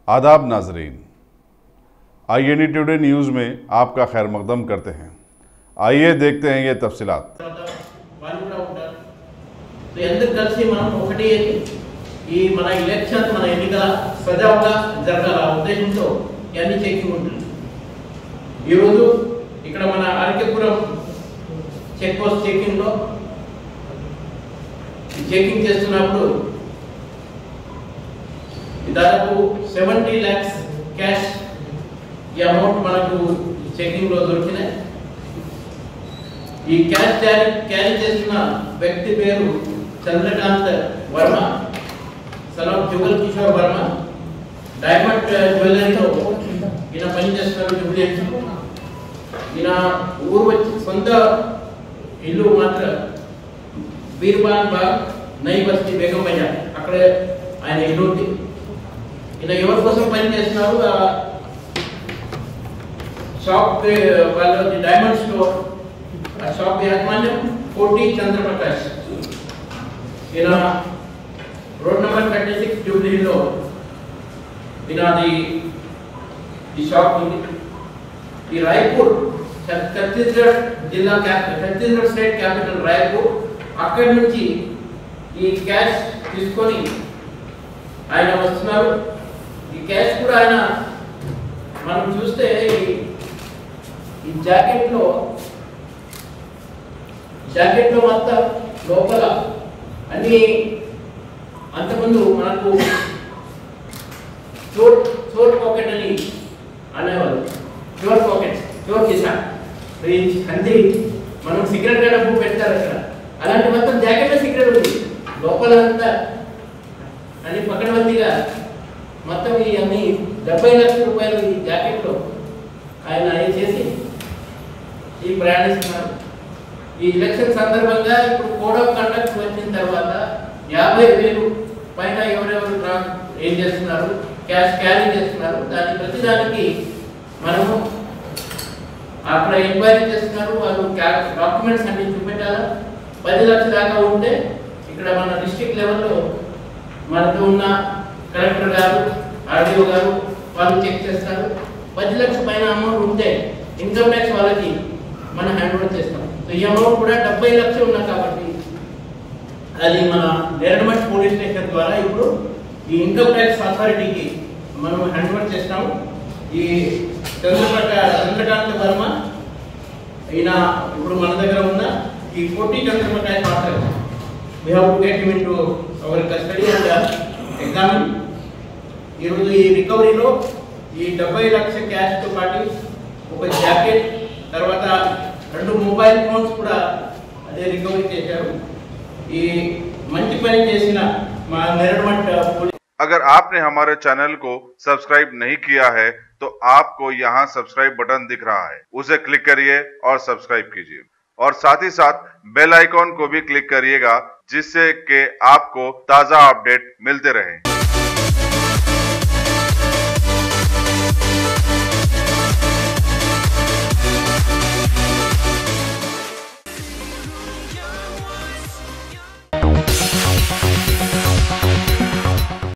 आदाब नाजरीन, INE today news में आपका खैर मकदम करते हैं। आइए देखते हैं ये तफसीलात। ఎందుకు కలిసి మనం ఒకటి ఈ మన ఎలక్షన్ మన ఎన్నికల సజావుగా జరగాల ఉద్దేశంతో ఇవన్నీ చెకింగ్ ఉంటుంది. ఈరోజు ఇక్కడ మన ఆర్కేపురం చెక్ పోస్ట్ చెకింగ్లో చెకింగ్ చేస్తున్నప్పుడు దాదాపు 70 lakhs క్యాష్ ఈ అమౌంట్ మనకు చెకింగ్లో దొరికినాయి. ఈ క్యాష్ క్యారీ చేస్తున్న వ్యక్తి పేరు Chandrakant Varma, son of Jugal Kishore Varma. Diamond జ్యువెలరీలో ఈయన పనిచేస్తున్నారు. జూబ్లీహిల్స్ ఈయన ఊరు వచ్చి సొంత ఇల్లు మాత్రం బీర్బాన్ బాగ్ నై బస్తీ బేగం బజార్, అక్కడే ఆయన ఇల్లు ఉంది. ఈయన ఎవరి కోసం పని చేస్తున్నారు? షాప్ వాళ్ళ డైమండ్ స్టోర్, ఆ షాప్ యాజమాన్యం కోటి చంద్రప్రకాష్. ఈయన రోడ్ నెంబర్ 36 జూబ్లీహిల్లో ఈయనది ఈ షాప్ ఉంది. ఈ రాయ్పూర్ ఛత్తీస్గఢ్ జిల్లా ఛత్తీస్గఢ్ స్టేట్ క్యాపిటల్ రాయ్పూర్, అక్కడి నుంచి ఈ క్యాష్ తీసుకొని ఆయన వస్తున్నారు. ఈ క్యాష్ కూడా ఆయన మనం చూస్తే ఈ జాకెట్లో మొత్తం లోపల అన్ని అంతకుముందు మనకు చోర్ పాకెట్ అని అనేవాళ్ళు. చోర్ పాకెట్, చోర్ కిసా అంతే. మనం సిగరెట్ డబ్బు పెడతారు అక్కడ, అలాంటి మొత్తం జాకెట్లో సిగరెట్ ఉంది. లోపల అంతా అని పక్కనబందిగా మొత్తం ఈ అన్ని 70 లక్షల రూపాయలు ఈ జాకెట్లో ఆయన చేసి ఈ ప్రయాణిస్తున్నారు. ఈ ఎలక్షన్ సందర్భంగా ఇప్పుడు కోడ్ ఆఫ్ కండక్ట్ వచ్చిన తర్వాత 50,000 పైన ఎవరెవరు ఏం చేస్తున్నారు, క్యాష్ క్యారీ చేస్తున్నారు, ప్రతిదానికి మనము అక్కడ ఎంక్వైరీ చేస్తున్నారు. వాళ్ళు డాక్యుమెంట్స్ అన్ని చూపెట్టాలా. 10 లక్షల దాకా ఉంటే ఇక్కడ మన డిస్ట్రిక్ట్ లెవెల్లో మనతో ఉన్న కలెక్టర్ గారు, ఆర్డీఓ గారు వాళ్ళు చెక్ చేస్తారు. 10 లక్షల పైన అమౌంట్ ఉంటే ఇన్కమ్ ట్యాక్స్ వాళ్ళకి మనం హ్యాండ్ ఓవర్ చేస్తాం. సో ఈ అమౌంట్ కూడా 70 లక్షలు ఉన్నాయి కాబట్టి అది మన నేరడమట్ పోలీస్ స్టేషన్ ద్వారా ఇప్పుడు ఈ ఇన్కమ్ ట్యాక్స్ అథారిటీకి మనం హ్యాండ్ ఓవర్ చేస్తాము. ఈ చంద్రకాంత్ వర్మ ఈయన ఇప్పుడు మన దగ్గర ఉన్న ఈ కోటి Chandra Prakash master, we have to get him into our custody and examine. ఈరోజు ఈ రికవరీలో ఈ 70 లక్షల క్యాష్తో పాటు ఒక జాకెట్, తర్వాత 2 మొబైల్ ఫోన్స్ కూడా అదే రికవరీ చేశారు. ఈ మంచి పని చేసిన మా నేరడమట్ పోలీస్. अगर आपने हमारे चैनल को सब्सक्राइब नहीं किया है तो आपको यहाँ सब्सक्राइब बटन दिख रहा है, उसे क्लिक करिए और सब्सक्राइब कीजिए और साथ ही साथ बेल आइकॉन को भी क्लिक करिएगा जिससे कि आपको ताज़ा अपडेट मिलते रहें।